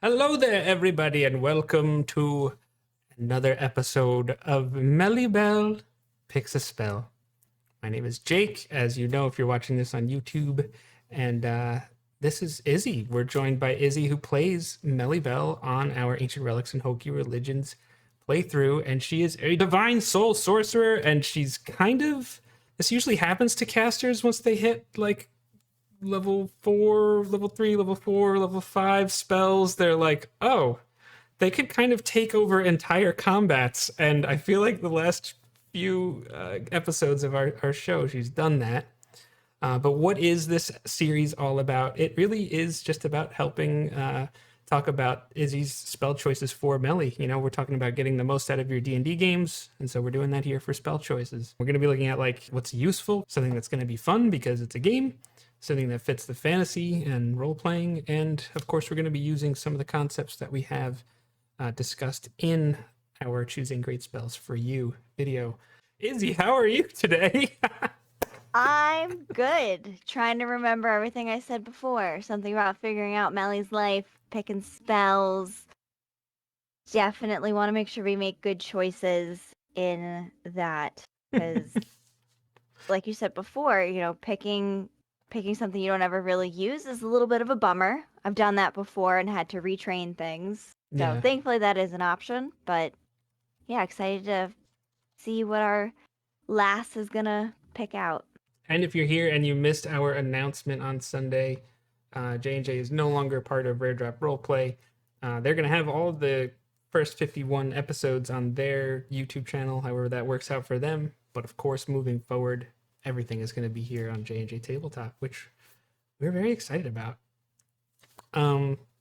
Hello there, everybody, and welcome to another episode of MellieBell Picks a Spell. My name is Jake, as you know if you're watching this on YouTube, and this is Izzy. We're joined by Izzy, who plays MellieBell on our Ancient Relics and Hokey Religions playthrough, and she is a divine soul sorcerer, and she's kind of... This usually happens to casters once they hit, like, level 4, level 3, level 4, level 5 spells. They're like, oh, they could kind of take over entire combats. And I feel like the last few episodes of our show, she's done that. But what is this series all about? It really is just about helping talk about Izzy's spell choices for Mellie. You know, we're talking about getting the most out of your D&D games, and so we're doing that here for spell choices. We're going to be looking at like what's useful, something that's going to be fun because it's a game, something that fits the fantasy and role-playing, and of course we're going to be using some of the concepts that we have discussed in our Choosing Great Spells for You video. Izzy, how are you today? I'm good. Trying to remember everything I said before. Something about figuring out Mellie's life, picking spells. Definitely want to make sure we make good choices in that. Because, like you said before, picking something you don't ever really use is a little bit of a bummer. I've done that before and had to retrain things. So Yeah. thankfully that is an option. But yeah, excited to see what our lass is going to pick out. And if you're here and you missed our announcement on Sunday, J&J is no longer part of Rare Drop Roleplay. They're going to have all of the first 51 episodes on their YouTube channel, however that works out for them. But of course, moving forward, everything is going to be here on JNJtabletop, which we're very excited about.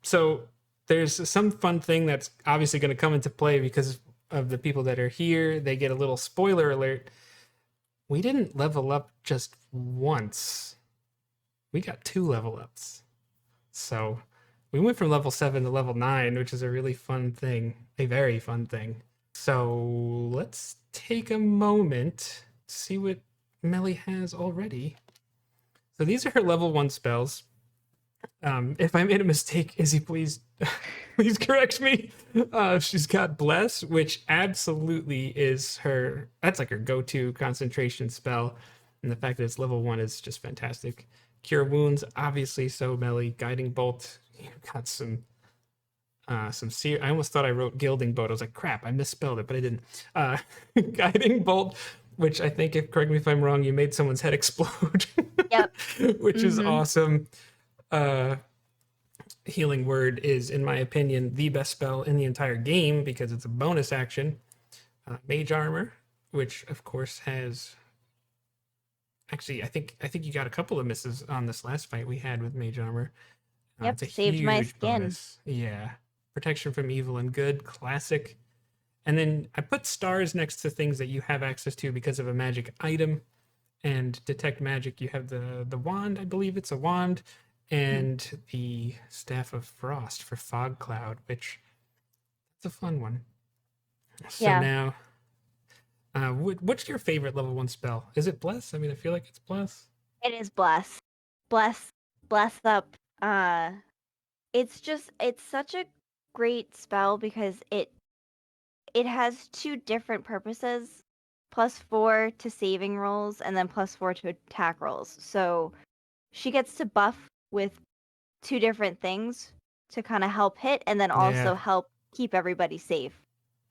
So there's some fun thing that's obviously going to come into play because of the people that are here. They get a little spoiler alert. We didn't level up just once. We got 2 level ups. So we went from level 7 to level 9, which is a really fun thing, a very fun thing. So let's take a moment to see what Mellie has already. So these are her level 1 spells. If I made a mistake, Izzy, please correct me. She's got Bless, which absolutely is her... That's like her go-to concentration spell. And the fact that it's level 1 is just fantastic. Cure Wounds, obviously, so Mellie. Guiding Bolt, you got some I almost thought I wrote Gilding Bolt. I was like, crap, I misspelled it, but I didn't. Guiding Bolt, which I think, correct me if I'm wrong, you made someone's head explode. Yep. Which is awesome. Healing Word is, in my opinion, the best spell in the entire game because it's a bonus action. Mage Armor, which of course has... Actually, I think you got a couple of misses on this last fight we had with Mage Armor. Yep, It's a saved huge my skin. bonus. Yeah. Protection from Evil and Good, classic. And then I put stars next to things that you have access to because of a magic item. And Detect Magic, you have the wand, I believe it's a wand, and the Staff of Frost for Fog Cloud, which it's a fun one. So Yeah. now, what's your favorite level 1 spell? Is it Bless? I mean, I feel like it's Bless. It is bless. Bless up. It's such a great spell because it has 2 different purposes. +4 to saving rolls and then +4 to attack rolls. So she gets to buff with 2 different things to kind of help hit and then also help keep everybody safe.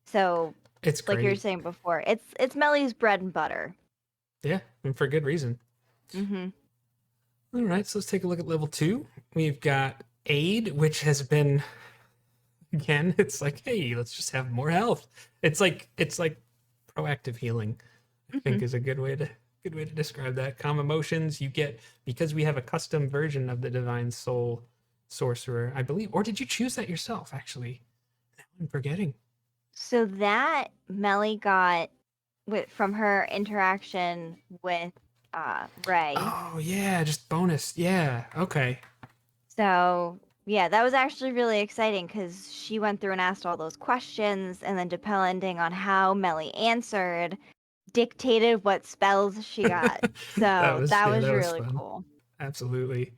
So it's great. Like you were saying before, it's Mellie's bread and butter. Yeah, and for good reason. Mm-hmm. All right, so let's take a look at level 2. We've got Aid, which has been... Again, it's like, hey, let's just have more health. It's like proactive healing, I think is a good way to describe that. Calm emotions you get because we have a custom version of the Divine Soul Sorcerer, I believe. Or did you choose that yourself, actually? Now I'm forgetting. So that Mellie got from her interaction with Ray. Oh, yeah, just bonus. Yeah, okay. So, yeah, that was actually really exciting because she went through and asked all those questions, and then depending on how Mellie answered, dictated what spells she got. So that was really fun. cool. Absolutely.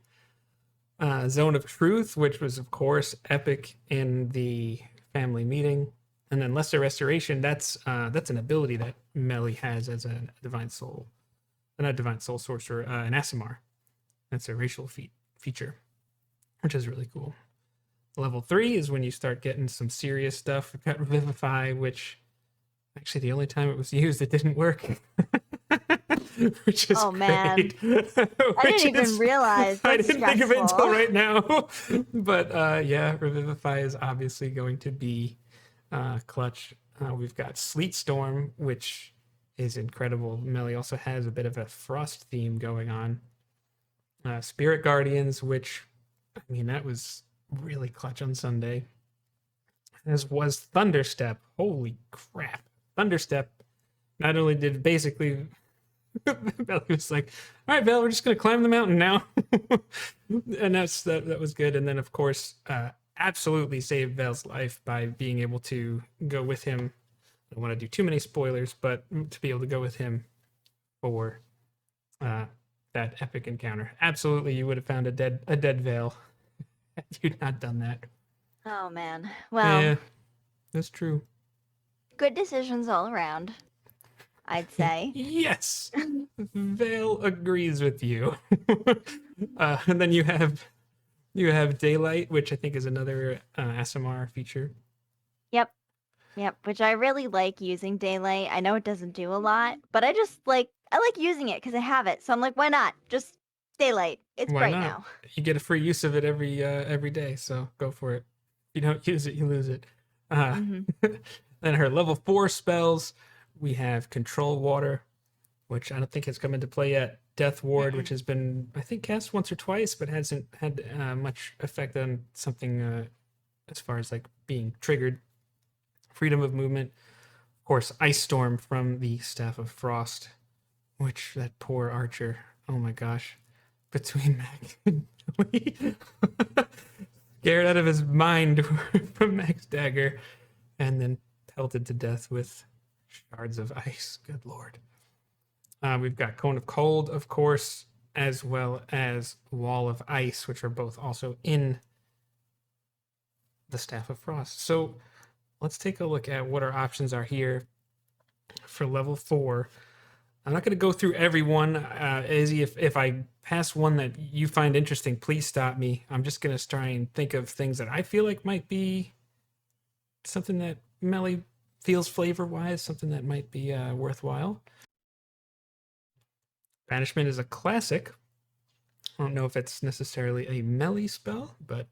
Zone of Truth, which was of course epic in the family meeting, and then Lesser Restoration. That's an ability that Mellie has as a divine soul, not a divine soul sorcerer, an Asimar. That's a racial feature, which is really cool. Level 3 is when you start getting some serious stuff. We've got Revivify, which actually the only time it was used, it didn't work. Which is Oh, man. great. I didn't even realize. I That's didn't think of it until stressful. right now. But yeah, Revivify is obviously going to be clutch. We've got Sleet Storm, which is incredible. Mellie also has a bit of a frost theme going on. Spirit Guardians, which, I mean, that was really clutch on Sunday. As was Thunderstep. Holy crap. Thunderstep not only did basically Mellie was like, all right, Val, we're just gonna climb the mountain now. And that was good. And then of course, absolutely saved Val's life by being able to go with him. I don't want to do too many spoilers, but to be able to go with him for that epic encounter. Absolutely, you would have found a dead Val had you not done that. Oh, man. Well, Yeah, that's true. good decisions all around, I'd say. Yes, Vale agrees with you. And then you have Daylight, which I think is another SMR feature. Yep. Yep. Which I really like using Daylight. I know it doesn't do a lot, but I like using it because I have it. So I'm like, why not? Just Daylight. It's Why bright not? now. You get a free use of it every day, so go for it. If you don't use it, you lose it. Uh, Then her level 4 spells, we have Control Water, which I don't think has come into play yet. Death Ward, which has been, I think, cast once or twice, but hasn't had much effect on something as far as like being triggered. Freedom of movement. Of course, Ice Storm from the Staff of Frost, which that poor archer, oh my gosh, between Max and Mellie, scared out of his mind from Max Dagger, and then pelted to death with shards of ice. Good lord. We've got Cone of Cold, of course, as well as Wall of Ice, which are both also in the Staff of Frost. So let's take a look at what our options are here for level 4. I'm not going to go through every one. Izzy, if I pass one that you find interesting, please stop me. I'm just going to try and think of things that I feel like might be something that Mellie feels flavor-wise, something that might be worthwhile. Banishment is a classic. I don't know if it's necessarily a Mellie spell, but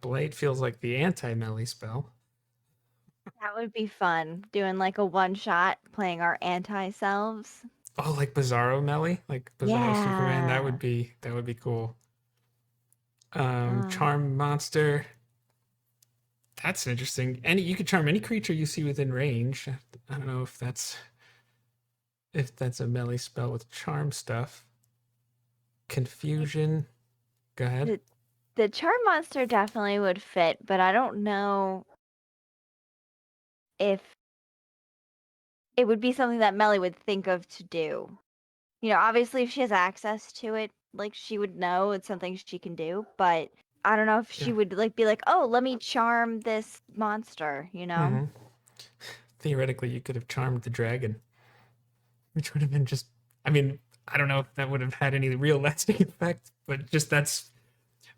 Blade feels like the anti-Mellie spell. That would be fun. Doing like a one shot, playing our anti selves. Oh, like Bizarro Mellie, like Bizarro Superman. That would be cool. Charm Monster. That's interesting. You could charm any creature you see within range. I don't know if that's a Mellie spell with charm stuff. Confusion. Go ahead. The charm monster definitely would fit, but I don't know if it would be something that Mellie would think of to do. You know, obviously if she has access to it, like she would know it's something she can do, but I don't know if she would like be like, "Oh, let me charm this monster," you know? Mm-hmm. Theoretically, you could have charmed the dragon, which would have been just, I mean, I don't know if that would have had any real lasting effect, but just that's,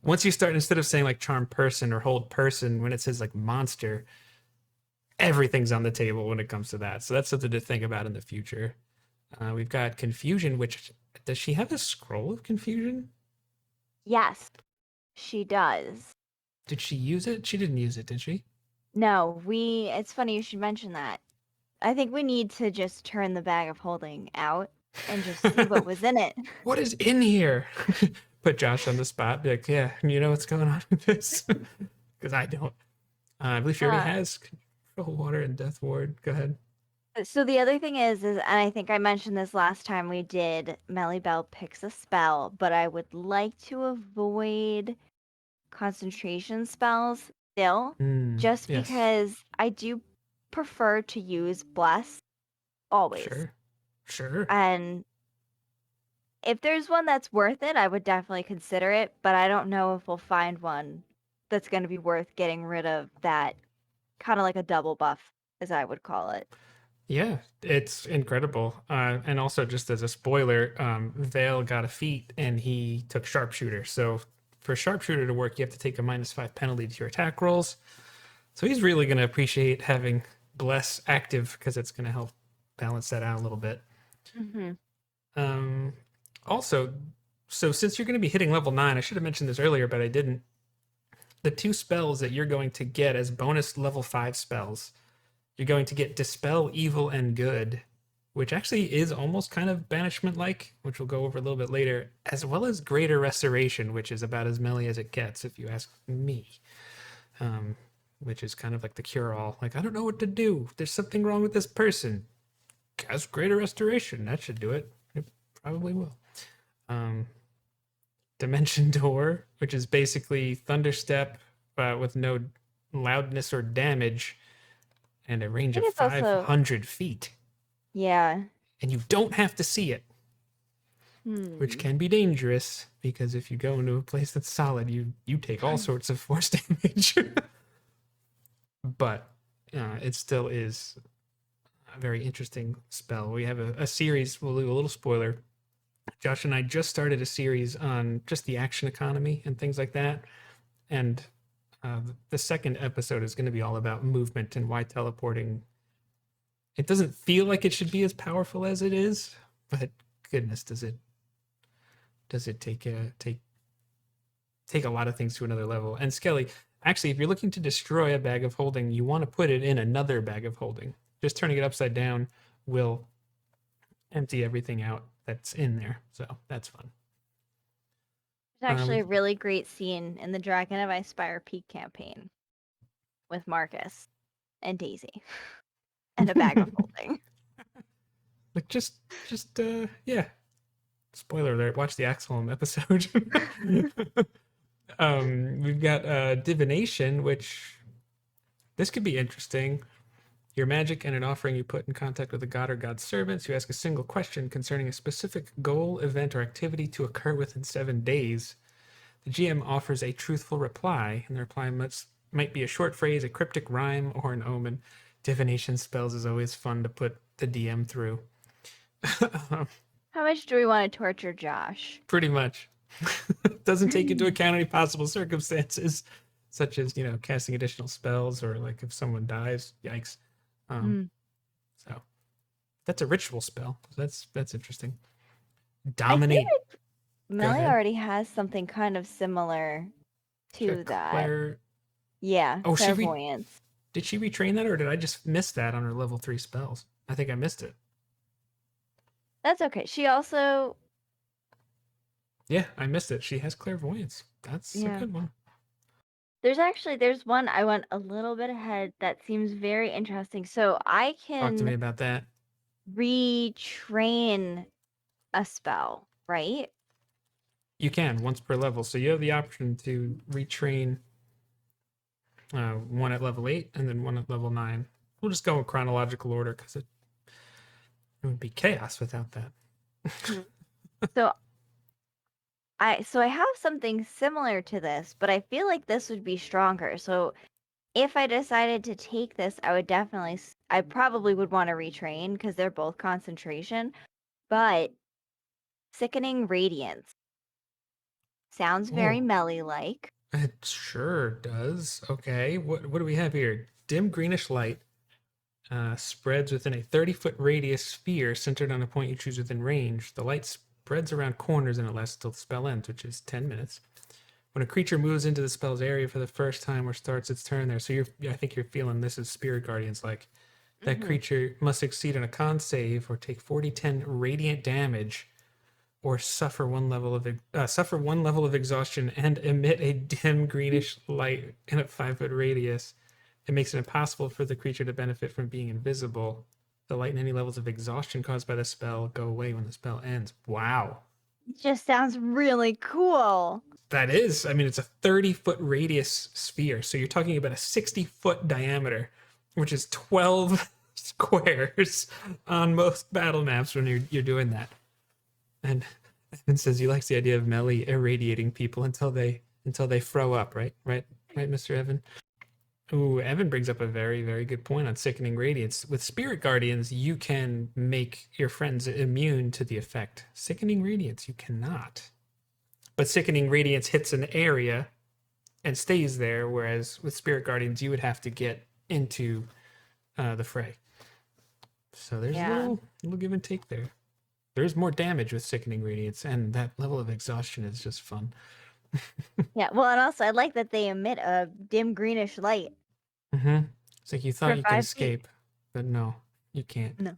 once you start, instead of saying like charm person or hold person, when it says like monster, everything's on the table when it comes to that. So that's something to think about in the future. We've got confusion, which, does she have a scroll of confusion? Yes, she does. Did she use it? She didn't use it, did she? No, it's funny you should mention that. I think we need to just turn the bag of holding out and just see what was in it. What is in here? Put Josh on the spot. Be like, yeah, you know what's going on with this? Because I don't. I believe she already has Control Water and Death Ward. Go ahead. So the other thing is, and I think I mentioned this last time we did, MellieBell picks a spell, but I would like to avoid concentration spells still, just Yes. because I do prefer to use Bless always. Sure. And if there's one that's worth it, I would definitely consider it, but I don't know if we'll find one that's going to be worth getting rid of that kind of like a double buff, as I would call it. Yeah, it's incredible. And also, just as a spoiler, Vale got a feat and he took Sharpshooter. So for Sharpshooter to work, you have to take a -5 penalty to your attack rolls. So he's really going to appreciate having Bless active because it's going to help balance that out a little bit. Also, so since you're going to be hitting level 9, I should have mentioned this earlier, but I didn't. The 2 spells that you're going to get as bonus level 5 spells, you're going to get Dispel Evil and Good, which actually is almost kind of banishment-like, which we'll go over a little bit later, as well as Greater Restoration, which is about as Mellie as it gets, if you ask me. Which is kind of like the cure-all. Like, I don't know what to do. There's something wrong with this person. Cast Greater Restoration. That should do it. It probably will. Dimension Door, which is basically Thunderstep with no loudness or damage and a range of 500 feet. Yeah. And you don't have to see it, which can be dangerous because if you go into a place that's solid, you take all sorts of force damage. But it still is a very interesting spell. We have a series, we'll do a little spoiler. Josh and I just started a series on just the action economy and things like that. And the second episode is going to be all about movement and why teleporting. It doesn't feel like it should be as powerful as it is, but goodness, does it take a lot of things to another level. And Skelly, actually, if you're looking to destroy a bag of holding, you want to put it in another bag of holding. Just turning it upside down will empty everything out that's in there. So that's fun. There's actually a really great scene in the Dragon of Icespire Peak campaign with Marcus and Daisy and a bag of holding. Like yeah. Spoiler alert, watch the Axelm episode. We've got Divination, which this could be interesting. Your magic and an offering you put in contact with a god or god's servants. You ask a single question concerning a specific goal, event, or activity to occur within 7 days. The GM offers a truthful reply, and the reply might be a short phrase, a cryptic rhyme, or an omen. Divination spells is always fun to put the DM through. How much do we want to torture Josh? Pretty much. Doesn't take into account any possible circumstances, such as, casting additional spells or like if someone dies. Yikes. So that's a ritual spell. That's interesting. Dominate. I feel like Mellie already has something kind of similar to that. Yeah. Oh, clairvoyance. Did she retrain that, or did I just miss that on her level 3 spells? I think I missed it. That's okay. She also. Yeah, I missed it. She has clairvoyance. That's a good one. There's one I went a little bit ahead that seems very interesting. So I can talk to me about that. Retrain a spell, right? You can once per level. So you have the option to retrain one at level 8 and then one at level 9. We'll just go in chronological order because it would be chaos without that. So I have something similar to this, but I feel like this would be stronger. So if I decided to take this, I probably would want to retrain because they're both concentration. But Sickening Radiance sounds very Mellie-like. It sure does. Okay, what do we have here? Dim greenish light spreads within a 30-foot radius sphere centered on a point you choose within range. The light spreads around corners and it lasts until the spell ends, which is 10 minutes. When a creature moves into the spell's area for the first time or starts its turn there, so I think you're feeling this is Spirit Guardians like. That creature must succeed on a con save or take 40-10 radiant damage or suffer one level of exhaustion and emit a dim greenish light in a 5-foot radius. It makes it impossible for the creature to benefit from being invisible. The light and any levels of exhaustion caused by the spell go away when the spell ends. Wow. It just sounds really cool. That is. I mean, it's a 30-foot radius sphere. So you're talking about a 60-foot diameter, which is 12 squares on most battle maps when you're doing that. And Evan says he likes the idea of Mellie irradiating people until they throw up, right? Right, Mr. Evan? Ooh, Evan brings up a very, very good point on Sickening Radiance. With Spirit Guardians, you can make your friends immune to the effect. Sickening Radiance, you cannot. But Sickening Radiance hits an area and stays there, whereas with Spirit Guardians, you would have to get into the fray. So there's a little give and take there. There's more damage with Sickening Radiance, and that level of exhaustion is just fun. Yeah, well, and also I like that they emit a dim greenish light. Mm-hmm. It's like you thought For you can 5 feet. escape, but no, you can't. No.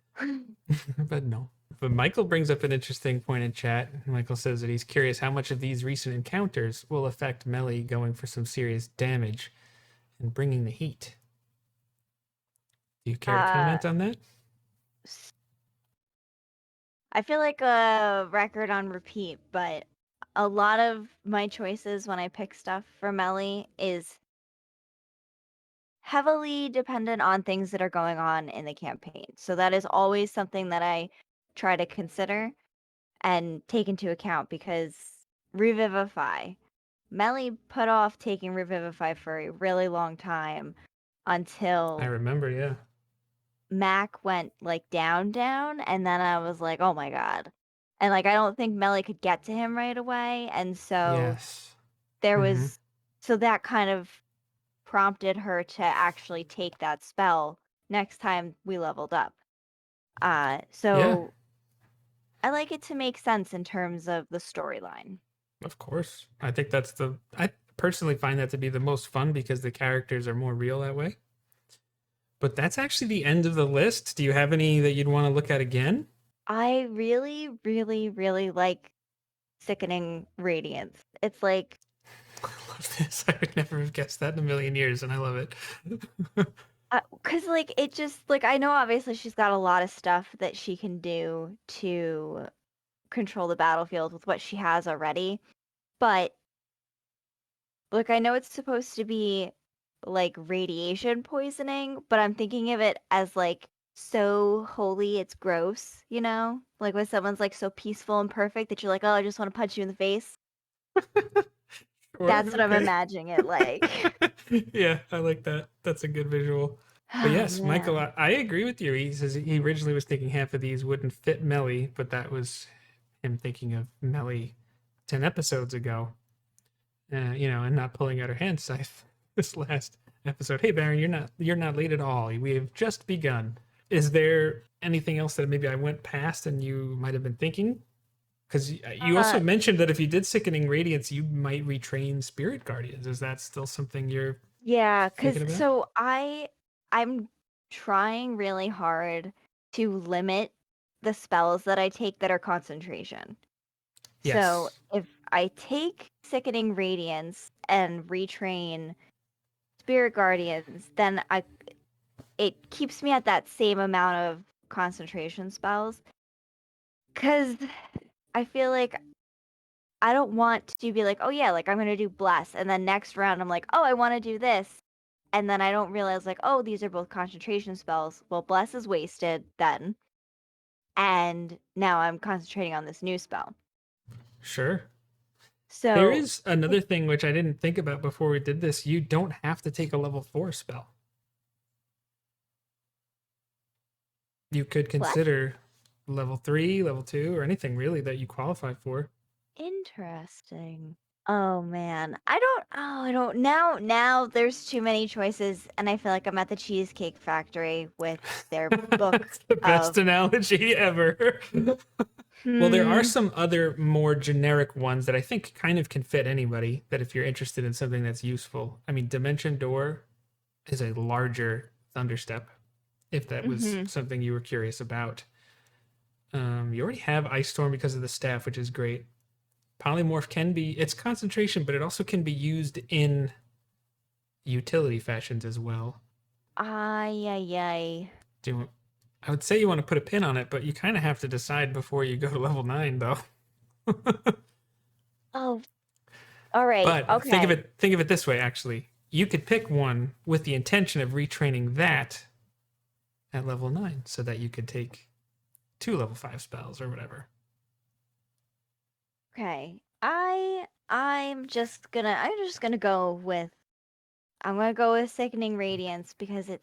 But no. But Michael brings up an interesting point in chat. Michael says that he's curious how much of these recent encounters will affect Mellie going for some serious damage and bringing the heat. Do you care to comment on that? I feel like a record on repeat, but a lot of my choices when I pick stuff for Mellie is heavily dependent on things that are going on in the campaign. So that is always something that I try to consider and take into account, because Revivify. Mellie put off taking Revivify for a really long time I until remember, yeah. Mac went like down, and then I was like, oh my god. And like I don't think Mellie could get to him right away. And so Yes. there was so that kind of prompted her to actually take that spell next time we leveled up. So I like it to make sense in terms of the storyline. Of course. I think I personally find that to be the most fun because the characters are more real that way. But that's actually the end of the list. Do you have any that you'd want to look at again? I really, really, really like Sickening Radiance. It's like I love this. I would never have guessed that in a million years, and I love it. because like it just like I know obviously she's got a lot of stuff that she can do to control the battlefield with what she has already, but like I know it's supposed to be like radiation poisoning, but I'm thinking of it as like so holy it's gross, you know? Like when someone's like so peaceful and perfect that you're like, oh, I just want to punch you in the face. Sure, That's what I'm okay. imagining it like. Yeah, I like that. That's a good visual. But Oh yes, Michael, man. I agree with you. He says he originally was thinking half of these wouldn't fit Mellie, but that was him thinking of Mellie 10 episodes ago. And not pulling out her hand scythe this last episode. Hey Baron, you're not late at all. We have just begun. Is there anything else that maybe I went past and you might have been thinking? Because you also mentioned that if you did Sickening Radiance, you might retrain Spirit Guardians. Is that still something you're Yeah, thinking cuz about? so I'm trying really hard to limit the spells that I take that are concentration. So Yes. if I take Sickening Radiance and retrain Spirit Guardians, then it keeps me at that same amount of concentration spells. Cause I feel like I don't want to be like, oh yeah, like I'm gonna do Bless, and then next round I'm like, oh, I want to do this, and then I don't realize like, oh, these are both concentration spells. Well, Bless is wasted then, and now I'm concentrating on this new spell. Sure. There So is another thing which I didn't think about before we did this. You don't have to take a level 4 spell. You could what? consider level 3, level 2, or anything really that you qualify for. Interesting. Oh man. I don't now there's too many choices, and I feel like I'm at the Cheesecake Factory with their book That's the best of analogy ever. Well, there are some other more generic ones that I think kind of can fit anybody, that if you're interested in something that's useful. I mean, Dimension Door is a larger Thunderstep, if that was mhm. something you were curious about. You already have Ice Storm because of the staff, which is great. Polymorph can be, it's concentration, but it also can be used in utility fashions as well. Ay ay ay. Do you, I would say you want to put a pin on it, but you kind of have to decide before you go to level 9, though. Oh, all right. But Okay. think of it this way, actually. You could pick one with the intention of retraining that at level 9 so that you could take 2 level 5 spells or whatever. Okay. I'm just gonna go with Sickening Radiance because it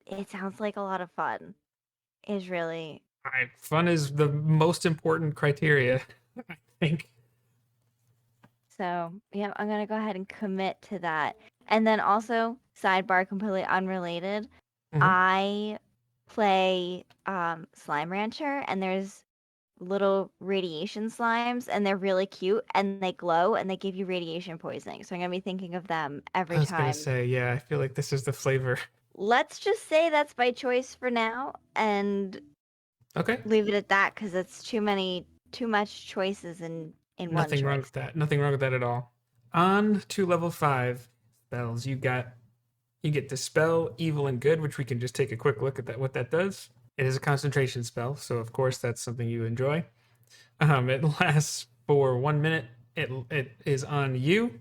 it sounds like a lot of fun. Is really Fun is the most important criteria, I think. so yeah, I'm gonna go ahead and commit to that. And then also, sidebar completely unrelated, Mhm. I play Slime Rancher and there's little radiation slimes and they're really cute and they glow and they give you radiation poisoning. So I'm gonna be thinking of them I every was gonna time. say, yeah, I feel like this is the flavor. Let's just say that's my choice for now and Okay. leave it at that because it's too much choices in one Nothing wrong choice. with that. Nothing wrong with that at all. On to level 5 spells. You get Dispel, Evil, and Good, which we can just take a quick look at that. What that does. It is a concentration spell, so of course that's something you enjoy. It lasts for 1 minute. It is on you.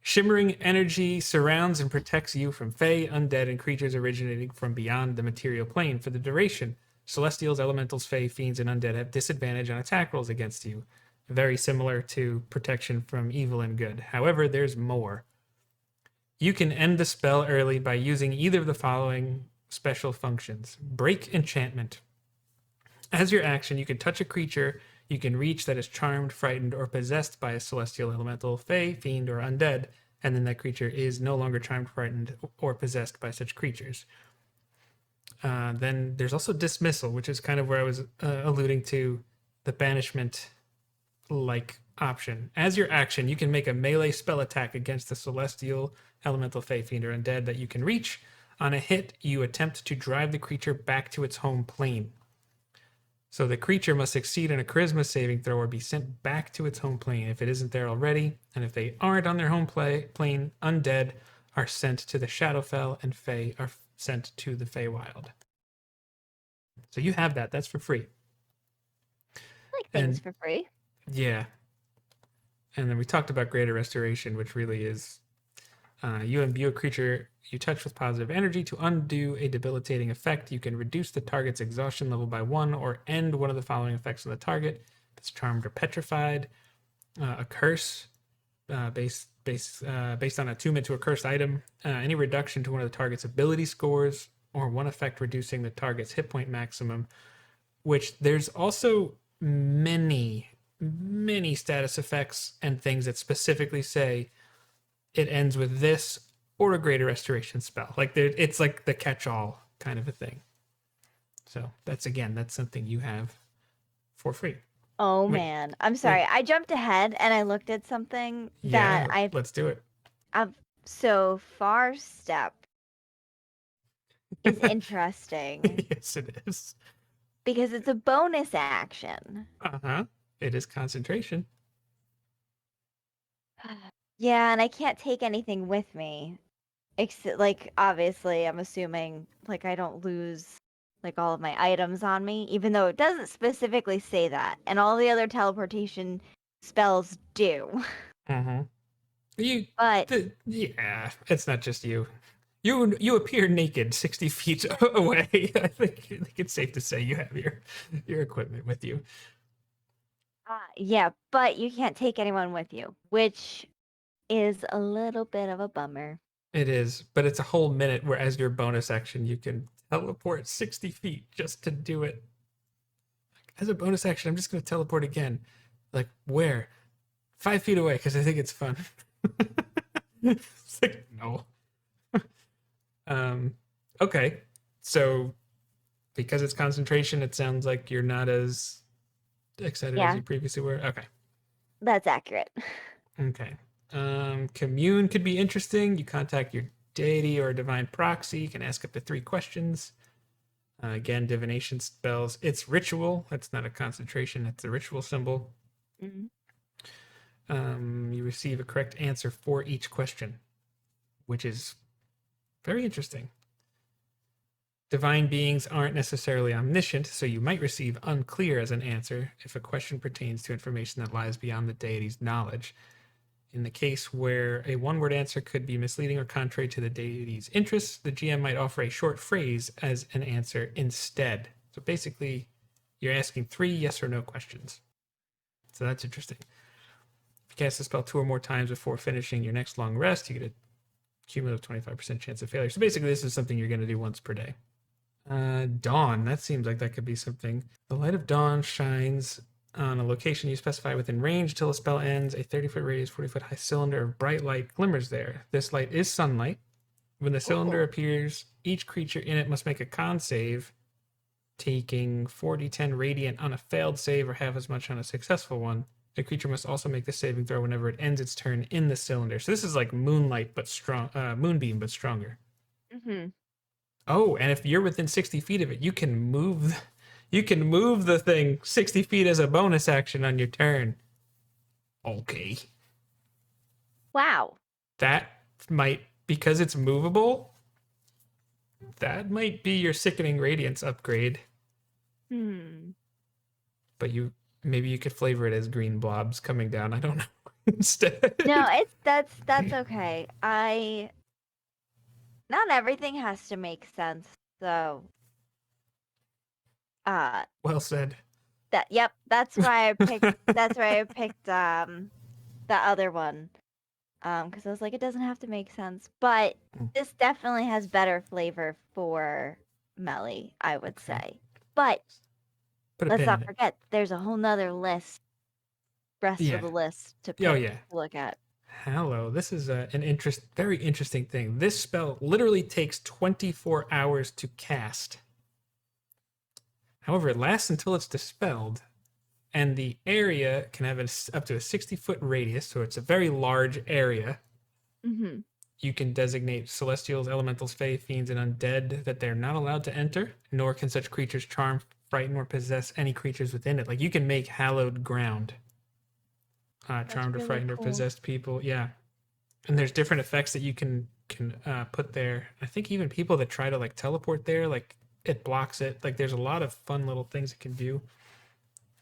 Shimmering energy surrounds and protects you from Fey, undead, and creatures originating from beyond the material plane for the duration. Celestials, elementals, Fey, fiends, and undead have disadvantage on attack rolls against you. Very similar to protection from evil and good. However, there's more. You can end the spell early by using either of the following special functions: Break Enchantment. As your action, you can touch a creature you can reach that is charmed, frightened, or possessed by a celestial elemental, fey, fiend, or undead, and then that creature is no longer charmed, frightened, or possessed by such creatures. Then there's also Dismissal, which is kind of where I was alluding to the banishment like option. As your action, you can make a melee spell attack against the celestial, elemental, fey, fiend, or undead that you can reach. On a hit, you attempt to drive the creature back to its home plane. So the creature must succeed in a charisma saving throw or be sent back to its home plane if it isn't there already. And if they aren't on their home plane, undead are sent to the Shadowfell and Fey are sent to the Feywild. So you have that. That's for free. I like things And for free. yeah. And then we talked about Greater Restoration, which really is you imbue a creature you touch with positive energy to undo a debilitating effect. You can reduce the target's exhaustion level by 1 or end one of the following effects on the target. If it's charmed or petrified, a curse based on attunement to a cursed item, any reduction to one of the target's ability scores, or one effect reducing the target's hit point maximum. Which there's also many status effects and things that specifically say it ends with this or a greater restoration spell. Like it's like the catch-all kind of a thing. So that's something you have for free. Oh Wait, man, I'm wait, sorry. I jumped ahead and I looked at something that yeah, let's do it. I've so far step is interesting Yes, it is. because it's a bonus action. Uh-huh. It is concentration. Yeah, and I can't take anything with me. Except, like, obviously, I'm assuming, like, I don't lose, like, all of my items on me, even though it doesn't specifically say that. And all the other teleportation spells do. Uh-huh. You, But, yeah, it's not just you. You appear naked 60 feet away. I think it's safe to say you have your equipment with you. yeah, but you can't take anyone with you, which is a little bit of a bummer. It is, but it's a whole minute where as your bonus action you can teleport 60 feet just to do it. As a bonus action, I'm just going to teleport again. Like, where? 5 feet away, because I think it's fun. It's like, no. Okay. So, because it's concentration, it sounds like you're not as excited as Yeah, you previously were. Okay. that's accurate. Okay. Commune could be interesting. You contact your deity or divine proxy. You can ask up to 3 questions. Again, divination spells. It's ritual. That's not a concentration. It's a ritual symbol. Mhm. You receive a correct answer for each question, which is very interesting. Divine beings aren't necessarily omniscient, so you might receive unclear as an answer if a question pertains to information that lies beyond the deity's knowledge. In the case where a one-word answer could be misleading or contrary to the deity's interests, the GM might offer a short phrase as an answer instead. So basically, you're asking 3 yes or no questions. So that's interesting. If you cast the spell 2 or more times before finishing your next long rest, you get a cumulative 25% chance of failure. So basically, this is something you're going to do once per day. Dawn. That seems like that could be something. The light of dawn shines on a location you specify within range till the spell ends. A 30-foot radius, 40-foot high cylinder of bright light glimmers there. This light is sunlight. When the cylinder appears, each creature in it must make a con save, taking 4d10 radiant on a failed save or half as much on a successful one. The creature must also make the saving throw whenever it ends its turn in the cylinder. So this is like moonlight, but strong, moonbeam, but stronger. Mm-hmm. Oh, and if you're within 60 feet of it, you can move the thing 60 feet as a bonus action on your turn. Okay. Wow. That might, because it's movable, that might be your Sickening Radiance upgrade. But maybe you could flavor it as green blobs coming down. I don't know. Instead. No, that's okay. Not everything has to make sense, so well said. That's why I picked the other one. Because I was like, it doesn't have to make sense. But this definitely has better flavor for Mellie, I would say. But let's not forget, there's a whole nother list, rest of the list to look at. Hello, this is an very interesting thing. This spell literally takes 24 hours to cast. However, it lasts until it's dispelled, and the area can have up to a 60-foot radius, so it's a very large area. Mm-hmm. You can designate celestials, elementals, fae, fiends, and undead that they're not allowed to enter, nor can such creatures charm, frighten, or possess any creatures within it. Like, you can make hallowed ground. Charmed or frightened or possessed people. Yeah. And there's different effects that you can put there. I think even people that try to like teleport there, like it blocks it. Like there's a lot of fun little things it can do.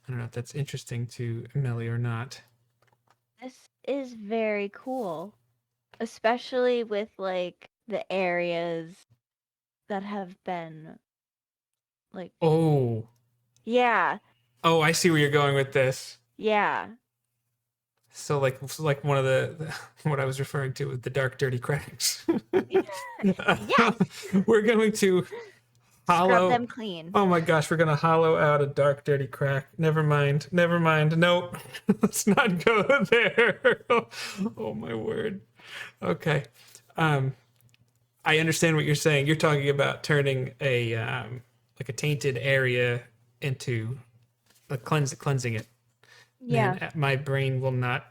I don't know if that's interesting to Mellie or not. This is very cool, especially with like the areas that have been like. Oh. Yeah. Oh, I see where you're going with this. Yeah. So like one of the what I was referring to with the dark, dirty cracks. Yes. We're going to scrub them clean. Oh my gosh, we're gonna hollow out a dark, dirty crack. Never mind. Nope. Let's not go there. Oh my word. Okay. I understand what you're saying. You're talking about turning a like a tainted area into cleansing it. Yeah. Man, my brain will not.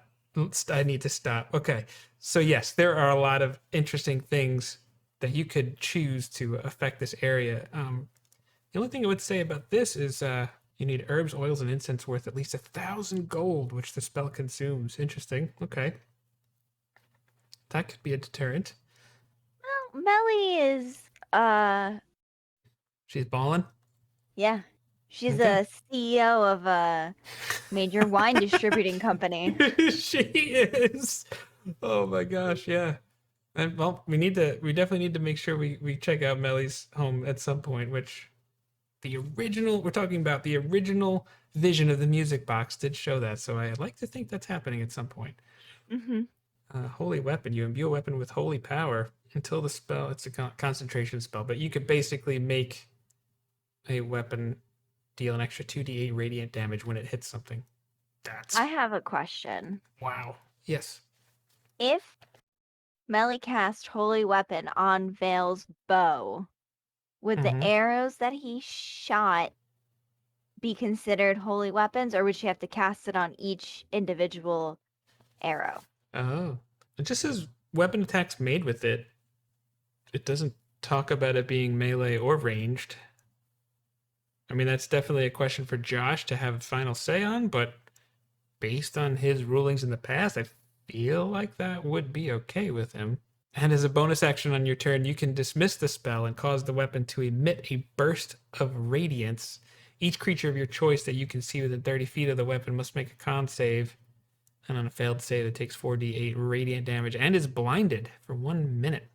I need to stop. Okay. So yes, there are a lot of interesting things that you could choose to affect this area. The only thing I would say about this is you need herbs, oils, and incense worth at least 1,000 gold, which the spell consumes. Interesting. Okay. That could be a deterrent. Well, Mellie is She's balling? Yeah. She's a CEO of a major wine distributing company. She is. Oh my gosh, yeah. And well, we definitely need to make sure we check out Mellie's home at some point, which we're talking about the original vision of the music box did show that, so I'd like to think that's happening at some point. Mm-hmm. Holy weapon. You imbue a weapon with holy power until the spell, it's a concentration spell, but you could basically make a weapon deal an extra 2d8 radiant damage when it hits something. I have a question. Wow. Yes. If Mellie cast Holy Weapon on Vale's bow, would the arrows that he shot be considered holy weapons, or would she have to cast it on each individual arrow? Oh. It just says weapon attacks made with it. It doesn't talk about it being melee or ranged. I mean, that's definitely a question for Josh to have final say on, but based on his rulings in the past, I feel like that would be okay with him. And as a bonus action on your turn, you can dismiss the spell and cause the weapon to emit a burst of radiance. Each creature of your choice that you can see within 30 feet of the weapon must make a con save. And on a failed save, it takes 4d8 radiant damage and is blinded for 1 minute.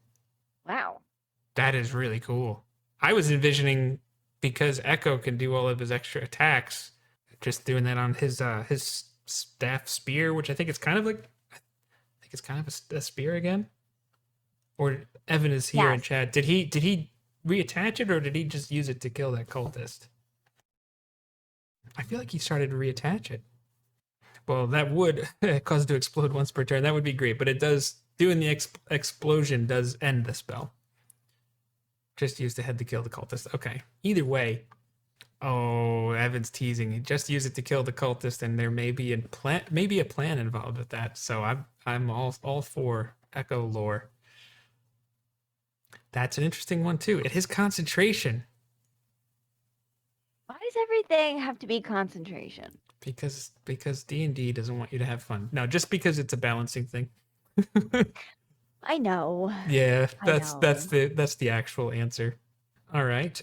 Wow. That is really cool. I was envisioning, because Echo can do all of his extra attacks, just doing that on his staff spear, which I think it's kind of like, I think it's kind of a spear again. Or Evan is here in Yes. chat. Did he reattach it, or did he just use it to kill that cultist? I feel like he started to reattach it. Well, that would cause it to explode once per turn. That would be great, but it does, doing the explosion does end the spell. Just use the head to kill the cultist. Okay. Either way. Oh, Evan's teasing. Just use it to kill the cultist, and there may be a plan involved with that. So I'm all for Echo lore. That's an interesting one too. It is concentration. Why does everything have to be concentration? Because D&D doesn't want you to have fun. No, just because it's a balancing thing. I know. Yeah, I that's know. that's the actual answer. All right.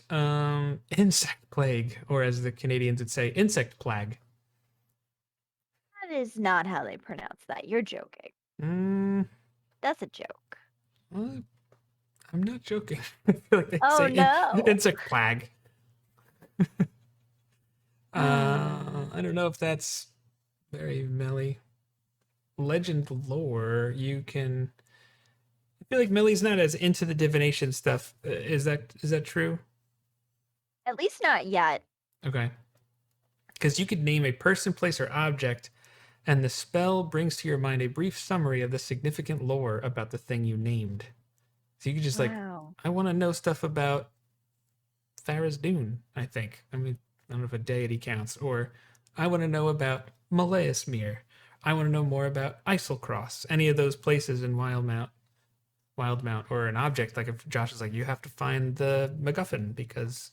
Insect plague, or as the Canadians would say, insect plague. That is not how they pronounce that. You're joking. Mm, That's a joke. well, I'm not joking. I feel like they Oh say no. insect plague. I don't know if that's very Mellie. Legend lore, you can. I feel like Mellie's not as into the divination stuff. Is that true? At least not yet. Okay. Because you could name a person, place, or object, and the spell brings to your mind a brief summary of the significant lore about the thing you named. So you could just like, Wow. I want to know stuff about Farah's Dune, I think. I mean, I don't know if a deity counts. Or I want to know about Malaeusmere. I want to know more about Isilcross. Any of those places in Wildmount. Or an object, like if Josh is like, you have to find the MacGuffin because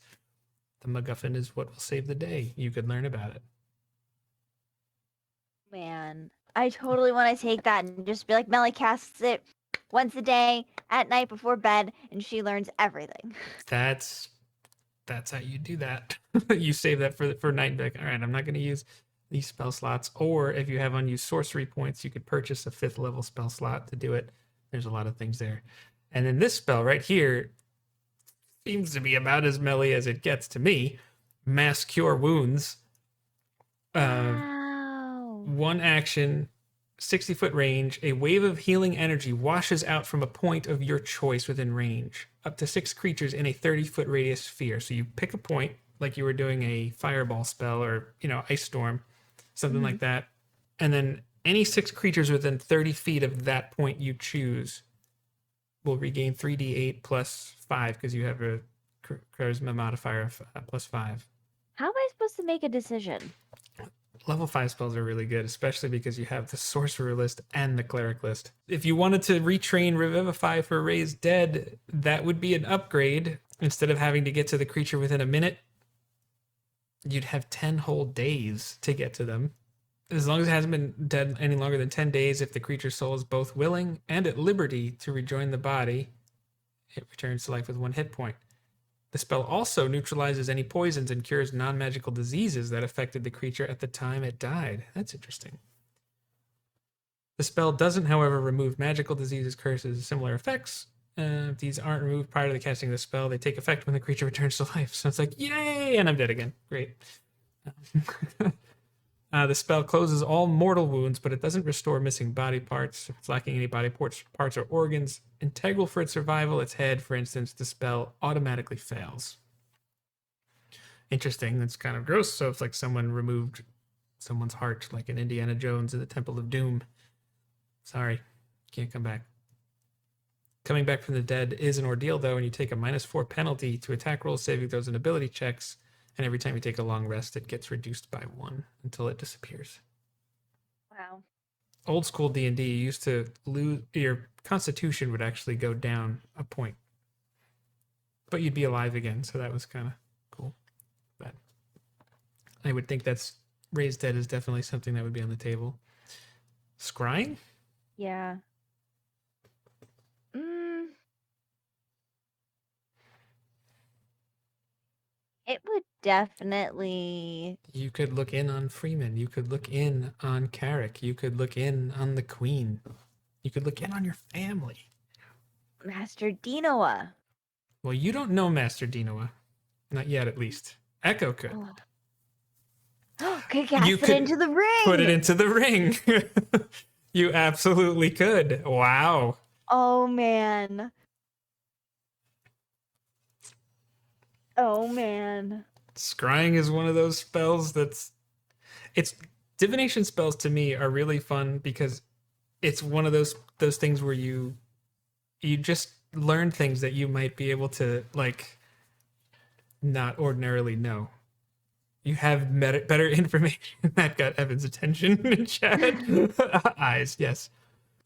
the MacGuffin is what will save the day. You could learn about it. Man, I totally want to take that and just be like, Mellie casts it once a day at night before bed, and she learns everything. That's how you do that. You save that for night and be like, all right, I'm not going to use these spell slots. Or if you have unused sorcery points, you could purchase a 5th level spell slot to do it. There's a lot of things there. And then this spell right here seems to be about as Mellie as it gets to me. Mass Cure Wounds. Wow. One action, 60-foot range. A wave of healing energy washes out from a point of your choice within range. Up to 6 creatures in a 30-foot radius sphere. So you pick a point, like you were doing a fireball spell or, ice storm, something like that. And then any 6 creatures within 30 feet of that point you choose will regain 3d8 plus 5 because you have a charisma modifier of plus 5. How am I supposed to make a decision? Level 5 spells are really good, especially because you have the sorcerer list and the cleric list. If you wanted to retrain Revivify for Raise Dead, that would be an upgrade. Instead of having to get to the creature within a minute, you'd have 10 whole days to get to them. As long as it hasn't been dead any longer than 10 days, if the creature's soul is both willing and at liberty to rejoin the body, it returns to life with 1 hit point. The spell also neutralizes any poisons and cures non-magical diseases that affected the creature at the time it died. That's interesting. The spell doesn't, however, remove magical diseases, curses, and similar effects. If these aren't removed prior to the casting of the spell, they take effect when the creature returns to life. So it's like, yay, and I'm dead again. Great. The spell closes all mortal wounds, but it doesn't restore missing body parts. If it's lacking any body parts or organs integral for its survival, its head, for instance, the spell automatically fails. Interesting. That's kind of gross. So if like someone removed someone's heart, like in Indiana Jones in the Temple of Doom, sorry, can't come back. Coming back from the dead is an ordeal, though, and you take a -4 penalty to attack rolls, saving throws, and ability checks. And every time you take a long rest, it gets reduced by 1 until it disappears. Wow. Old school D&D, you used to lose, your constitution would actually go down a point. But you'd be alive again, so that was kind of cool. But I would think that's Raised Dead is definitely something that would be on the table. Scrying? Yeah. It would definitely. You could look in on Freeman. You could look in on Carrick. You could look in on the Queen. You could look in on your family. Master Dinoa. Well, you don't know Master Dinoa. Not yet, at least. Echo could. Oh. could cast it into the ring. Put it into the ring. You absolutely could. Wow. Oh man. Oh man. Scrying is one of those spells it's divination spells to me are really fun because it's one of those things where you just learn things that you might be able to like not ordinarily know. You have better information. That got Evan's attention in chat. Eyes, yes.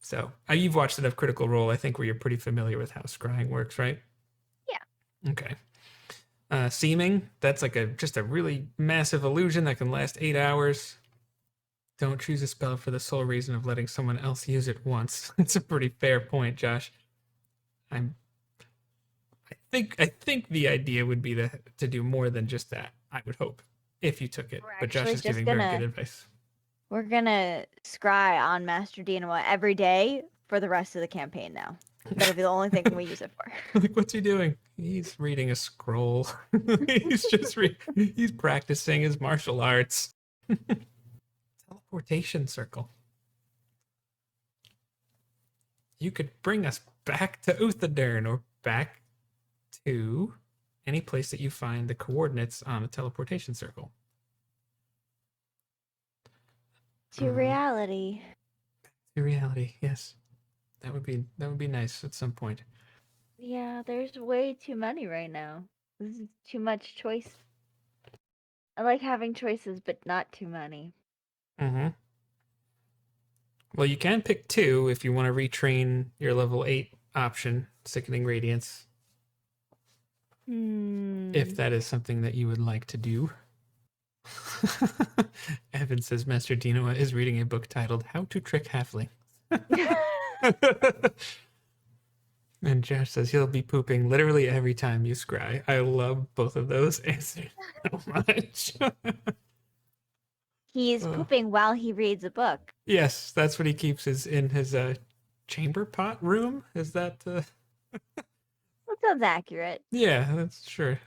So you've watched enough Critical Role, I think, where you're pretty familiar with how scrying works, right? Yeah. Okay. Seeming, that's like just a really massive illusion that can last 8 hours. Don't choose a spell for the sole reason of letting someone else use it once. That's a pretty fair point, Josh. I think the idea would be to do more than just that. I would hope if you took it. But Josh is giving very good advice. We're gonna scry on Master Dynamo every day for the rest of the campaign now. That'll be the only thing we use it for. Like, what's he doing? He's reading a scroll. He's practicing his martial arts. Teleportation circle. You could bring us back to Uthadern or back to any place that you find the coordinates on a teleportation circle. To reality. To reality, yes. That would be nice at some point. Yeah, there's way too many right now. This is too much choice. I like having choices, but not too many. Mm-hmm. Well, you can pick 2 if you want to retrain your level 8 option, Sickening Radiance. If that is something that you would like to do. Evan says Master Dinoa is reading a book titled How to Trick Halflings. And Josh says he'll be pooping literally every time you scry. I love both of those answers so much. He's pooping while he reads a book. Yes, that's what he keeps in his chamber pot room. Is that... That sounds accurate. Yeah, that's sure.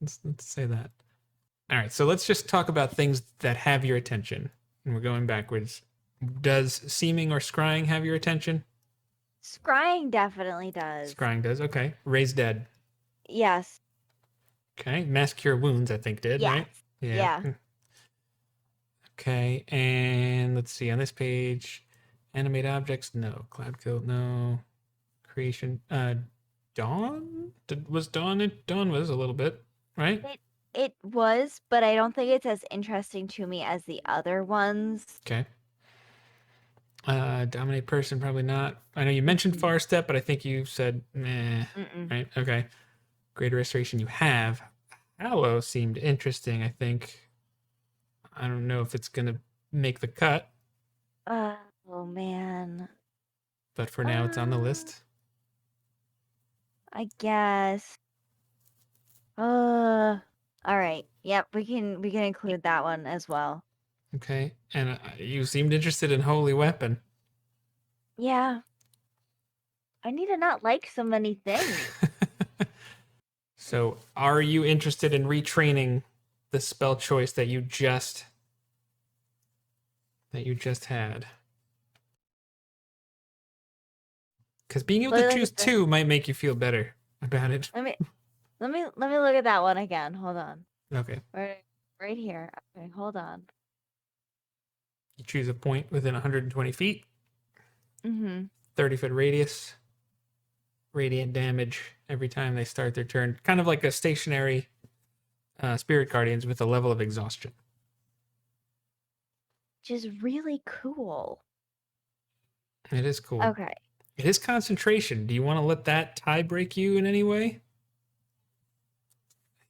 Let's say that. All right, so let's just talk about things that have your attention. And we're going backwards. Does seeming or scrying have your attention? Scrying definitely does. Scrying does, okay. Raise Dead. Yes. Okay, Mass Cure Wounds, I think, did, right? Yeah. Okay, and let's see, on this page, animate objects, no. Cloud Kill, no. Creation, Dawn? Was Dawn? Dawn was a little bit, right? It was, but I don't think it's as interesting to me as the other ones. Okay. Dominate Person, probably not. I know you mentioned Far Step, but I think you said meh. Right? Okay. Greater Restoration you have. Hallow seemed interesting, I think. I don't know if it's going to make the cut. Oh, man. But for now, it's on the list. I guess. All right. Yep, we can include that one as well. Okay. And you seemed interested in Holy Weapon. Yeah. I need to not like so many things. So, are you interested in retraining the spell choice that you just had? Because being able to choose 2 might make you feel better about it. Let me look at that one again. Hold on. Okay. Right here. Okay, hold on. You choose a point within 120 feet. 30-foot radius. Radiant damage every time they start their turn. Kind of like a stationary Spirit Guardians with a level of exhaustion. Which is really cool. It is cool. Okay. It is concentration. Do you want to let that tie break you in any way?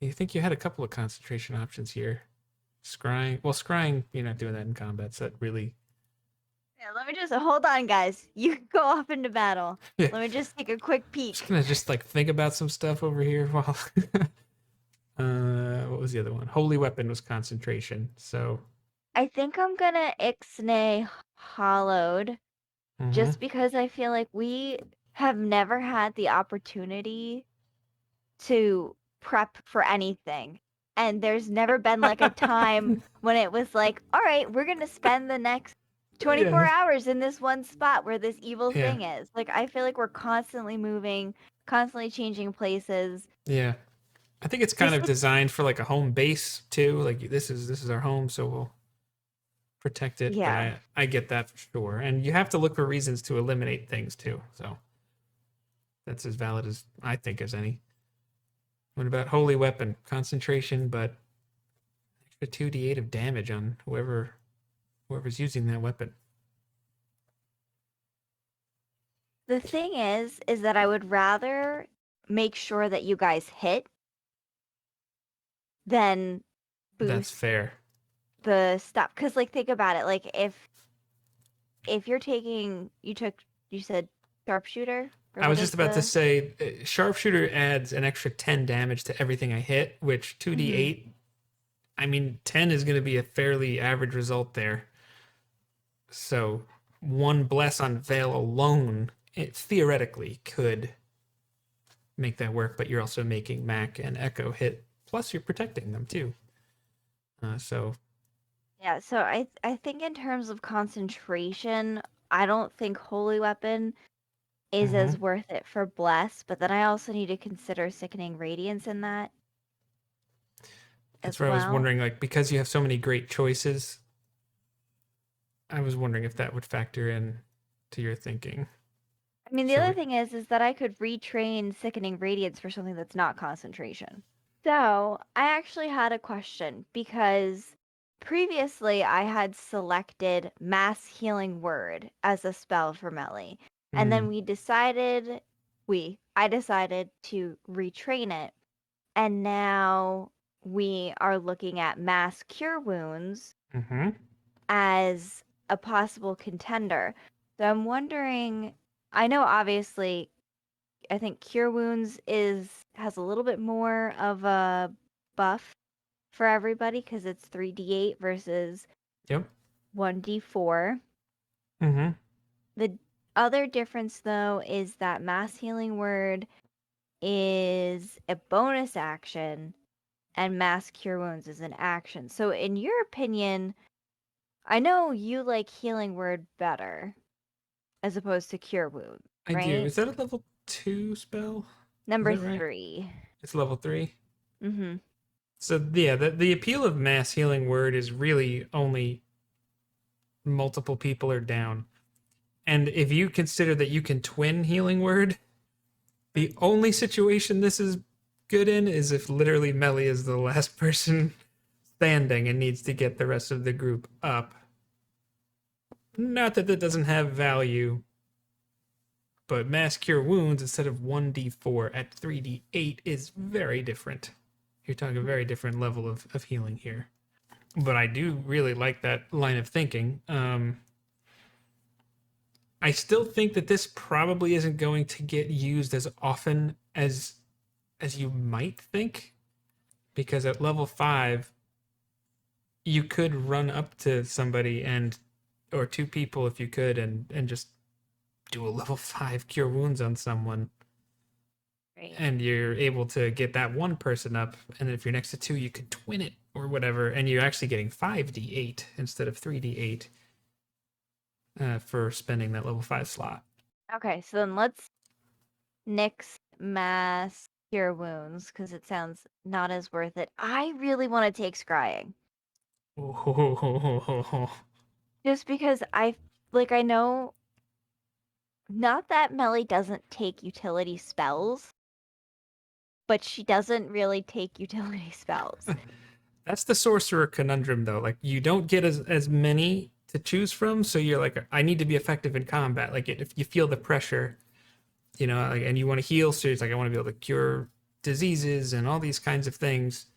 You think you had a couple of concentration options here. Scrying. Well, scrying, you're not doing that in combat, so that really... Yeah, let me just... Hold on, guys. You can go off into battle. Yeah. Let me just take a quick peek. Just gonna like think about some stuff over here while... what was the other one? Holy Weapon was concentration, so... I think I'm gonna Ixnay Hollowed. Just because I feel like we have never had the opportunity to prep for anything. and there's never been like a time when it was like, all right, we're gonna spend the next 24 Yeah. hours in this one spot where this evil Yeah. thing is. Like, I feel like we're constantly moving, constantly changing places. Yeah. I think it's kind This of would, designed for like a home base too. Like this is our home, so we'll protect it. But yeah. I get that for sure. And you have to look for reasons to eliminate things too. So that's as valid as I think as any. What about holy weapon? Concentration, but extra 2d8 of damage on whoever's using that weapon. The thing is that I would rather make sure that you guys hit than That's boost fair. the stuff. Because, like, think about it. Like, if you're taking, you said sharpshooter? Or I was what just is about to the. say, sharpshooter adds an extra 10 damage to everything I hit, which Mhm. 2d8, I mean, 10 is going to be a fairly average result there. So, one bless on Veil alone, it theoretically could make that work, but you're also making Mac and Echo hit, plus you're protecting them too. So, Yeah, so I think in terms of concentration, I don't think Holy Weapon is mhm. as worth it for Bless, but then I also need to consider Sickening Radiance in that That's as where I was well. wondering, like, because you have so many great choices, I was wondering if that would factor in to your thinking. I mean, the So, other thing is that I could retrain Sickening Radiance for something that's not concentration. So, I actually had a question because previously I had selected Mass Healing Word as a spell for Mellie. And then I decided to retrain it. And now we are looking at Mass Cure Wounds mhm. as a possible contender. So I'm wondering, I know obviously I think Cure Wounds has a little bit more of a buff for everybody because it's 3d8 versus Yep. 1d4. Mhm. The other difference though is that Mass Healing Word is a bonus action and Mass Cure Wounds is an action. So in your opinion, I know you like Healing Word better as opposed to Cure Wounds, I do. right? Is that a level 2 spell? Is Number that right? 3. It's level 3. Mm-hmm. So yeah, the appeal of mass healing word is really only multiple people are down. And if you consider that you can twin healing word, the only situation this is good in is if literally Mellie is the last person standing and needs to get the rest of the group up. Not that that doesn't have value, but mass cure wounds instead of 1d4 at 3d8 is very different. You're talking a very different level of healing here. But I do really like that line of thinking. I still think that this probably isn't going to get used as often as you might think, because at level 5 you could run up to somebody and or two people if you could and just do a level 5 cure wounds on someone, Right. and you're able to get that one person up, and then if you're next to two you could twin it or whatever, and you're actually getting 5d8 instead of 3d8 for spending that level 5 slot. Okay, so then let's nix Mass Cure Wounds because it sounds not as worth it. I really want to take Scrying. Just because I know not that Mellie doesn't take utility spells, but she doesn't really take utility spells. That's the sorcerer conundrum, though. Like, you don't get as many to choose from, so you're like, I need to be effective in combat. Like, if you feel the pressure, like, and you want to heal, so it's like, I want to be able to cure diseases and all these kinds of things.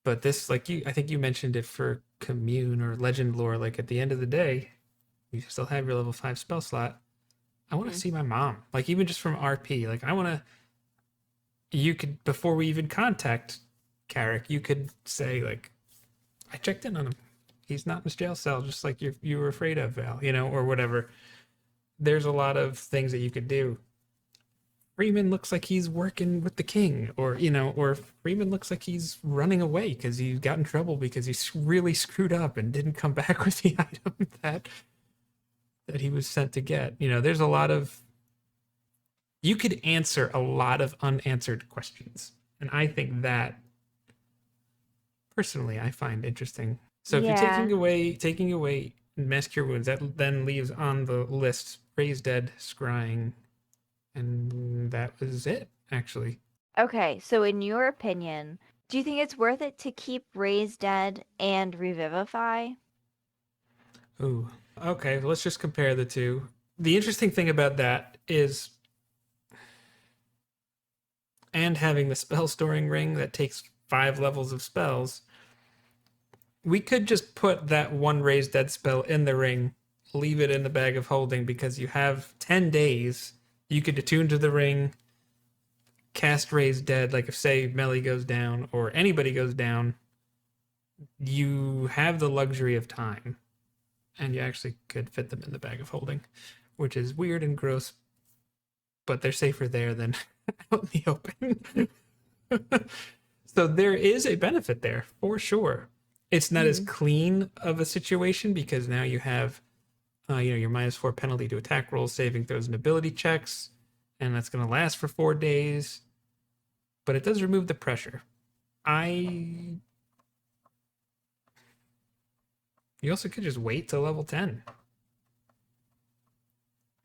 But this, like, I think you mentioned it for commune or legend lore. Like, at the end of the day, you still have your level 5 spell slot. I want to Mhm. see my mom. Like, even just from RP. Like, I want to. You could, before we even contact Carrick, you could say, like, I checked in on him. He's not in his jail cell, just like you were afraid of, Val, or whatever. There's a lot of things that you could do. Freeman looks like he's working with the king, or or Freeman looks like he's running away because he got in trouble because he really screwed up and didn't come back with the item that he was sent to get. There's a lot of you could answer a lot of unanswered questions, and I think that personally I find interesting. So if you're Yeah. taking away Mass Cure Wounds, that then leaves on the list Raise Dead, Scrying, and that was it, actually. Okay, so in your opinion, do you think it's worth it to keep Raise Dead and Revivify? Ooh. Okay, let's just compare the two. The interesting thing about that is, and having the spell storing ring that takes 5 levels of spells, we could just put that one Raise Dead spell in the ring, leave it in the bag of holding, because you have 10 days. You could attune to the ring, cast Raise Dead, like if, say, Mellie goes down or anybody goes down, you have the luxury of time, and you actually could fit them in the bag of holding, which is weird and gross, but they're safer there than out in the open. So there is a benefit there for sure. It's not as clean of a situation because now you have, your -4 penalty to attack rolls, saving throws, and ability checks, and that's going to last for 4 days. But it does remove the pressure. You also could just wait till level 10.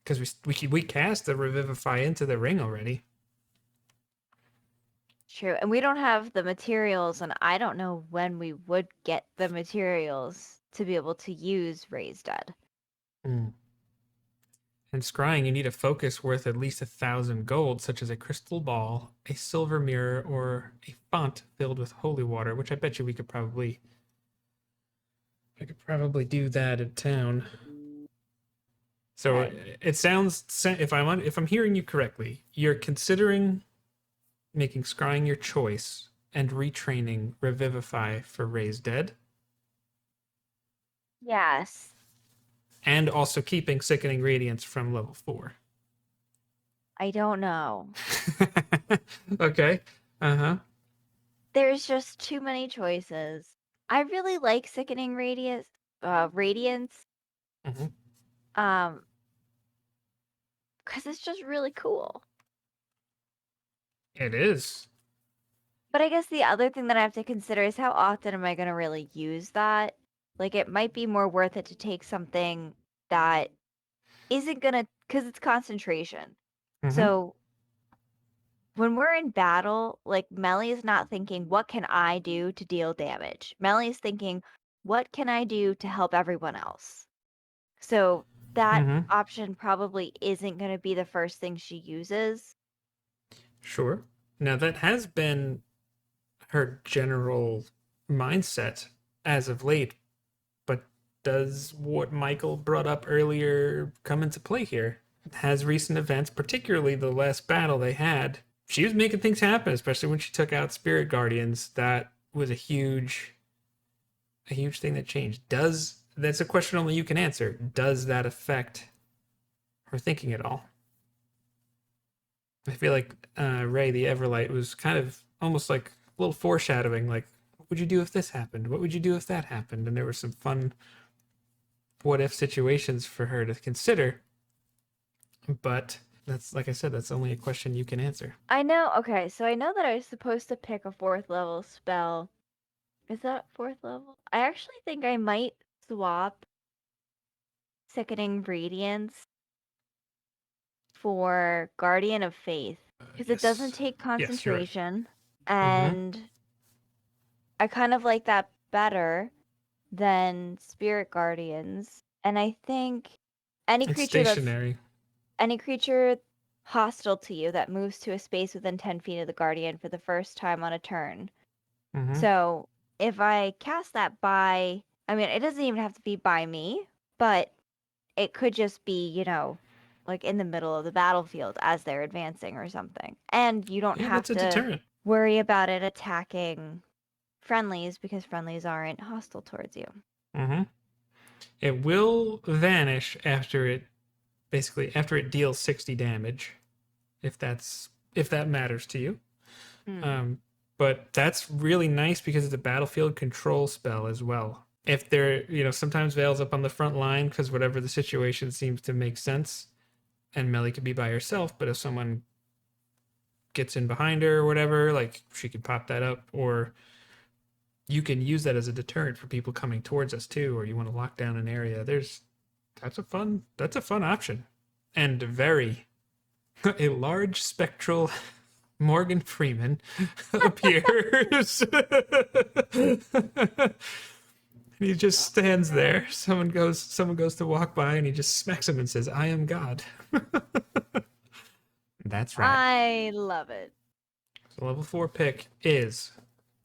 Because we cast the Revivify into the ring already. True, and we don't have the materials, and I don't know when we would get the materials to be able to use Raise Dead. Mm. And scrying, you need a focus worth at least 1,000 gold, such as a crystal ball, a silver mirror, or a font filled with holy water, which I bet you I could probably do that in town. So Okay. it sounds, if I'm hearing you correctly, you're considering making scrying your choice and retraining Revivify for Raise Dead, Yes. and also keeping Sickening Radiance from level 4. I don't know. Okay. Uh-huh. There's just too many choices. I really like Sickening Radiance, Mm-hmm. um, because it's just really cool. It is. But I guess the other thing that I have to consider is how often am I going to really use that? Like, it might be more worth it to take something that isn't going to, because it's concentration. Mm-hmm. So when we're in battle, like, Mellie is not thinking, what can I do to deal damage? Mellie is thinking, what can I do to help everyone else? So that Mm-hmm. option probably isn't going to be the first thing she uses. Sure. Now that has been her general mindset as of late, but does what Michael brought up earlier come into play here? Has recent events, particularly the last battle they had, she was making things happen, especially when she took out Spirit Guardians. That was a huge thing that changed. That's a question only you can answer. Does that affect her thinking at all? I feel like Ray the Everlight was kind of almost like a little foreshadowing, like, what would you do if this happened? What would you do if that happened? And there were some fun what if situations for her to consider. But that's, like I said, that's only a question you can answer. I know. Okay, so I know that I was supposed to pick a 4th level spell. Is that 4th level? I actually think I might swap Sickening Radiance for Guardian of Faith because it doesn't Yes. take Yes, you're right. concentration, Mm-hmm. and I kind of like that better than Spirit Guardians. And I think any It's creature that's stationary. any creature hostile to you that moves to a space within 10 feet of the Guardian for the first time on a turn. Mm-hmm. So if I cast that by, I mean, it doesn't even have to be by me, but it could just be, like in the middle of the battlefield as they're advancing or something. And you don't Yeah, have that's a to deterrent. worry about it attacking friendlies because friendlies aren't hostile towards you. Mm-hmm. It will vanish after it deals 60 damage. if that matters to you. Hmm. But that's really nice because it's a battlefield control spell as well. If they're, sometimes Vale's up on the front line because whatever the situation seems to make sense, and Mellie could be by herself, but if someone gets in behind her or whatever, like she could pop that up, or you can use that as a deterrent for people coming towards us too, or you want to lock down an area. That's a fun option. And a large spectral Morgan Freeman appears. He just stands there. Someone goes to walk by and he just smacks him and says, "I am God." That's right. I love it. So level 4 pick is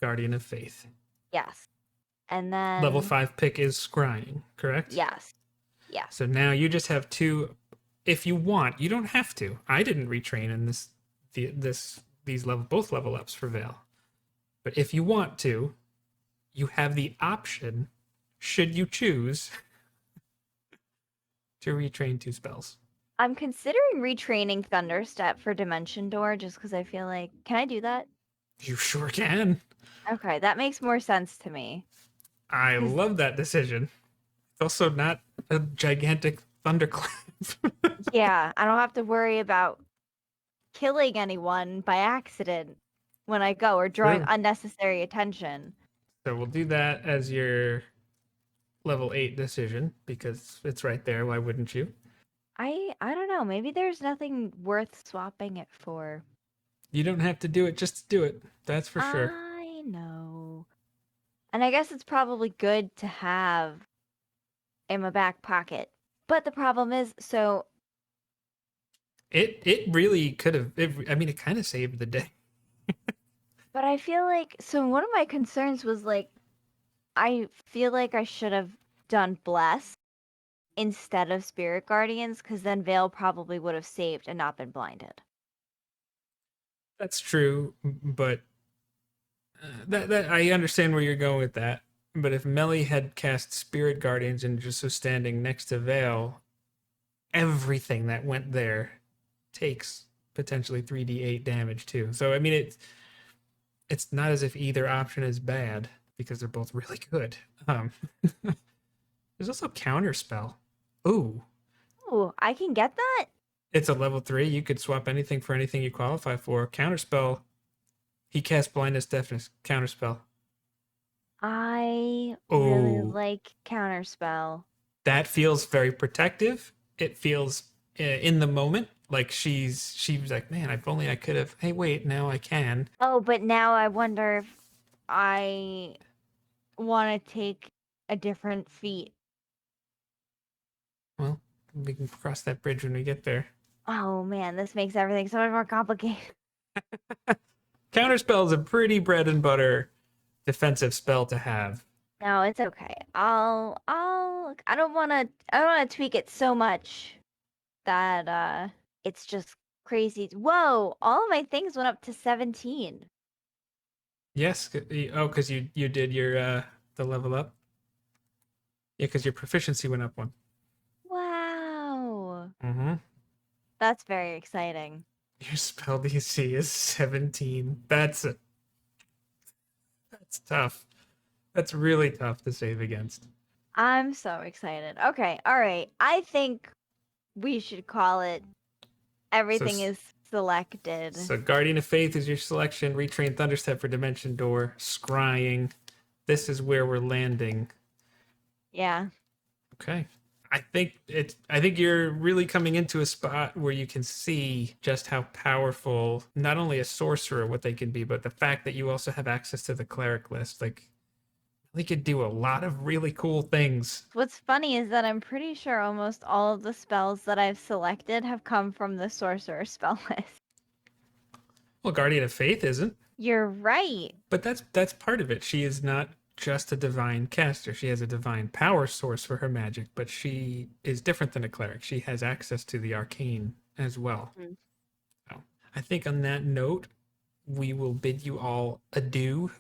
Guardian of Faith. Yes. And then Level 5 pick is Scrying, correct? yes. Yeah. So now you just have 2. If you want, you don't have to. I didn't retrain in both level ups for Vale. But if you want to, you have the option, should you choose, to retrain 2 spells. I'm considering retraining Thunderstep for Dimension Door just because I feel like, can I do that? You sure can. Okay, that makes more sense to me. I love that decision. It's also not a gigantic thunderclap. Yeah, I don't have to worry about killing anyone by accident when I go or drawing True. unnecessary attention. So we'll do that as your level 8 decision because it's right there. Why wouldn't you? I don't know. Maybe there's nothing worth swapping it for. You don't have to do it just to do it. That's for sure. I know. And I guess it's probably good to have in my back pocket. But the problem is, so It really could have. It kind of saved the day. but I feel like, so one of my concerns was like, I feel like I should have done Bless instead of Spirit Guardians, because then Vale probably would have saved and not been blinded. That's true, but that I understand where you're going with that. But if Mellie had cast Spirit Guardians and just was standing next to Vale, everything that went there takes potentially 3d8 damage too. So I mean, it's not as if either option is bad because they're both really good. There's also Counterspell. Ooh, Ooh, I can get that? it's a level 3. You could swap anything for anything you qualify for. Counterspell. He cast Blindness, Deafness. Counterspell. I really Oh, like Counterspell. that feels very protective. It feels in the moment like she was like, man, if only I could have. Hey, wait, now I can. Oh, but now I wonder if I want to take a different feat. Well, we can cross that bridge when we get there. Oh man, this makes everything so much more complicated. Counterspell is a pretty bread and butter defensive spell to have. No, it's okay. I don't want to tweak it so much that it's just crazy. Whoa, all of my things went up to 17. Yes. Oh, because you did your the level up. Yeah, because your proficiency went up 1. Wow. Mm-hmm. That's very exciting. Your spell DC is 17. That's tough. That's really tough to save against. I'm so excited. Okay, all right. I think we should call it everything is selected. So Guardian of Faith is your selection. Retrain Thunderstep for Dimension Door. Scrying. This is where we're landing. Yeah. Okay. I think you're really coming into a spot where you can see just how powerful not only a sorcerer what they can be, but the fact that you also have access to the cleric list. Like they could do a lot of really cool things. What's funny is that I'm pretty sure almost all of the spells that I've selected have come from the sorcerer spell list. Well, Guardian of Faith isn't. You're right. But that's part of it. She is not just a divine caster. She has a divine power source for her magic, but she is different than a cleric. She has access to the arcane as well. Mm. So I think on that note, we will bid you all adieu.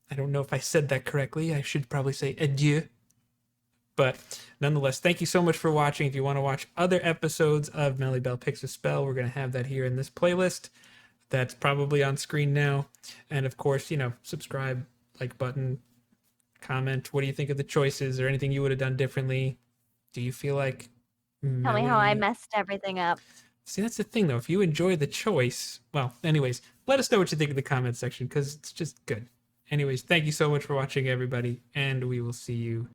I don't know if I said that correctly. I should probably say adieu. But nonetheless, thank you so much for watching. If you want to watch other episodes of MellieBell Picks a Spell, we're going to have that here in this playlist. That's probably on screen now. And of course, subscribe, like button, comment. What do you think of the choices or anything you would have done differently? Do you feel like Tell me how I Mellie... messed everything up. See, that's the thing, though. If you enjoy the choice, well, anyways, let us know what you think in the comment section because it's just good. Anyways, thank you so much for watching, everybody, and we will see you